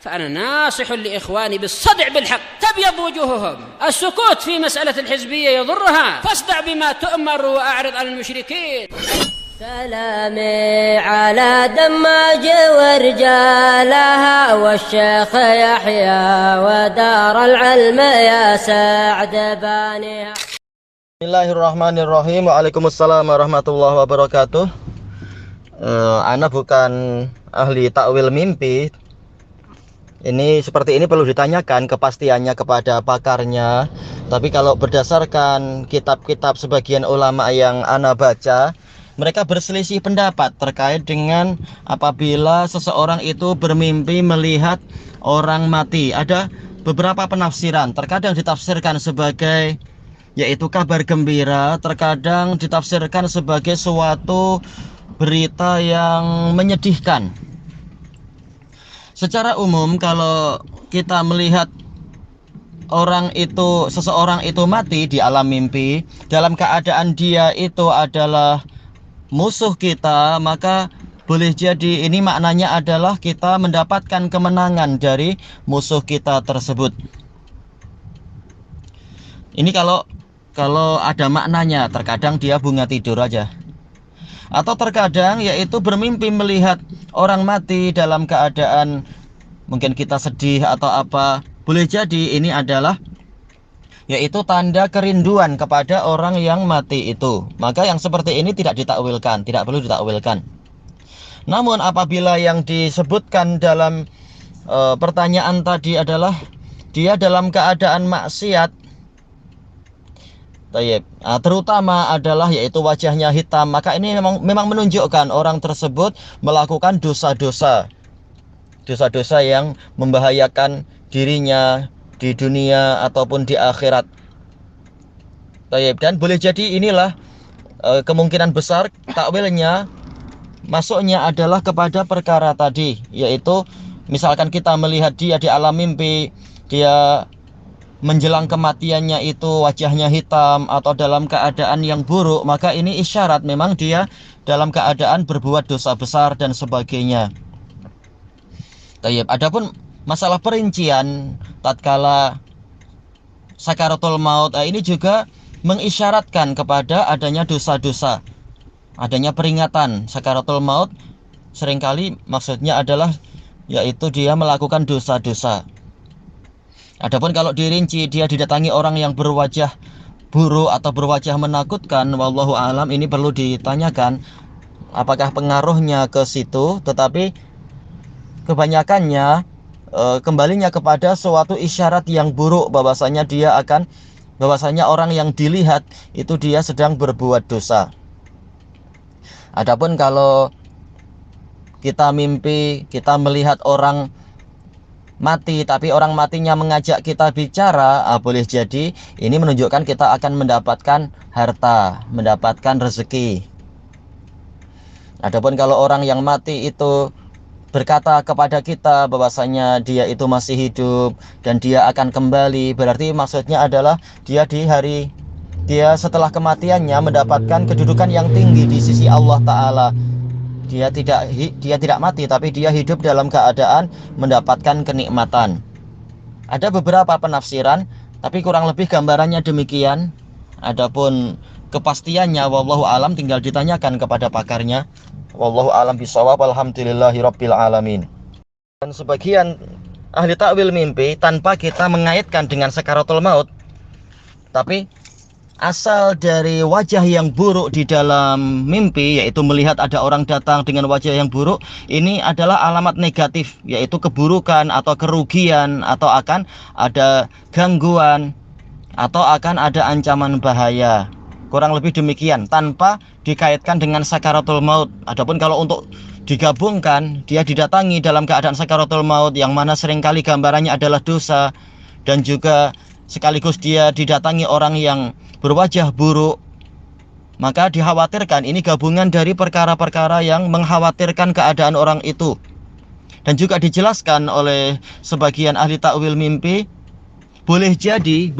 فأنا ناصح لإخواني بالصدع بالحق تبيض وجوههم. السكوت في مسألة الحزبية يضرها، فاصدع بما تؤمر وأعرض عن المشركين. سلامي على دماج ورجالها والشيخ يحيى ودار العلم يا سعد بانيها. Bismillahirrahmanirrahim. Waalaikumsalam warahmatullahi wabarakatuh. Ana bukan ahli takwil mimpi. Ini seperti ini perlu ditanyakan kepastiannya kepada pakarnya. Tapi kalau berdasarkan kitab-kitab sebagian ulama yang ana baca, mereka berselisih pendapat terkait dengan apabila seseorang itu bermimpi melihat orang mati. Ada beberapa penafsiran. Terkadang ditafsirkan sebagai yaitu kabar gembira, terkadang ditafsirkan sebagai suatu berita yang menyedihkan. Secara umum kalau kita melihat seseorang itu mati di alam mimpi dalam keadaan dia itu adalah musuh kita, maka boleh jadi ini maknanya adalah kita mendapatkan kemenangan dari musuh kita tersebut. Ini kalau ada maknanya, terkadang dia bunga tidur aja. Atau terkadang yaitu bermimpi melihat orang mati dalam keadaan mungkin kita sedih atau apa. Boleh jadi ini adalah yaitu tanda kerinduan kepada orang yang mati itu. Maka yang seperti ini tidak ditakwilkan, tidak perlu ditakwilkan. Namun apabila yang disebutkan dalam pertanyaan tadi adalah dia dalam keadaan maksiat, terutama adalah yaitu wajahnya hitam, maka ini memang menunjukkan orang tersebut melakukan dosa-dosa yang membahayakan dirinya di dunia ataupun di akhirat. Dan boleh jadi inilah kemungkinan besar takwilnya masuknya adalah kepada perkara tadi, yaitu misalkan kita melihat dia di alam mimpi, dia menjelang kematiannya itu wajahnya hitam atau dalam keadaan yang buruk, maka ini isyarat memang dia dalam keadaan berbuat dosa besar dan sebagainya. Adapun masalah perincian tatkala sakaratul maut, ini juga mengisyaratkan kepada adanya dosa-dosa, adanya peringatan. Sakaratul maut seringkali maksudnya adalah yaitu dia melakukan dosa-dosa. Adapun kalau dirinci dia didatangi orang yang berwajah buruk atau berwajah menakutkan, wallahu alam, ini perlu ditanyakan apakah pengaruhnya ke situ. Tetapi kebanyakannya kembalinya kepada suatu isyarat yang buruk, bahwasanya orang yang dilihat itu dia sedang berbuat dosa. Adapun kalau kita mimpi kita melihat orang mati, tapi orang matinya mengajak kita bicara, boleh jadi ini menunjukkan kita akan mendapatkan harta, mendapatkan rezeki. Adapun kalau orang yang mati itu berkata kepada kita bahwasanya dia itu masih hidup dan dia akan kembali, berarti maksudnya adalah dia setelah kematiannya mendapatkan kedudukan yang tinggi di sisi Allah Ta'ala. Dia tidak mati, tapi dia hidup dalam keadaan mendapatkan kenikmatan. Ada beberapa penafsiran, tapi kurang lebih gambarannya demikian. Adapun kepastiannya wallahu alam tinggal ditanyakan kepada pakarnya. Wallahu alam bishawab. Alhamdulillahirabbil alamin. Dan sebagian ahli takwil mimpi tanpa kita mengaitkan dengan sakaratul maut, tapi asal dari wajah yang buruk di dalam mimpi, yaitu melihat ada orang datang dengan wajah yang buruk, ini adalah alamat negatif, yaitu keburukan atau kerugian, atau akan ada gangguan, atau akan ada ancaman bahaya. Kurang lebih demikian, tanpa dikaitkan dengan sakaratul maut. Adapun kalau untuk digabungkan, dia didatangi dalam keadaan sakaratul maut, yang mana seringkali gambarannya adalah dosa, dan juga sekaligus dia didatangi orang yang berwajah buruk, maka dikhawatirkan ini gabungan dari perkara-perkara yang mengkhawatirkan keadaan orang itu. Dan juga dijelaskan oleh sebagian ahli takwil mimpi, boleh jadi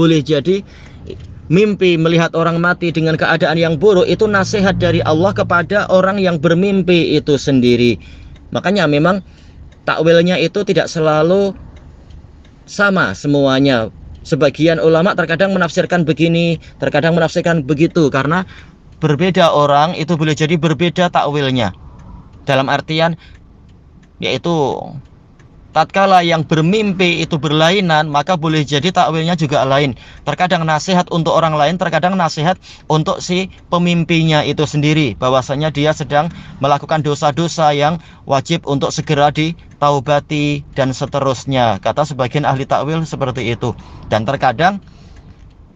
mimpi melihat orang mati dengan keadaan yang buruk itu nasihat dari Allah kepada orang yang bermimpi itu sendiri. Makanya memang takwilnya itu tidak selalu sama semuanya. Sebagian ulama terkadang menafsirkan begini, terkadang menafsirkan begitu, karena berbeda orang itu boleh jadi berbeda takwilnya. Dalam artian yaitu tatkala yang bermimpi itu berlainan, maka boleh jadi takwilnya juga lain. Terkadang nasihat untuk orang lain, terkadang nasihat untuk si pemimpinya itu sendiri, bahwasanya dia sedang melakukan dosa-dosa yang wajib untuk segera ditaubati dan seterusnya. Kata sebagian ahli takwil seperti itu. Dan terkadang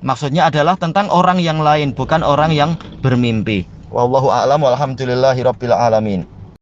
maksudnya adalah tentang orang yang lain, bukan orang yang bermimpi. Wallahu a'lam walhamdulillahirabbil alamin.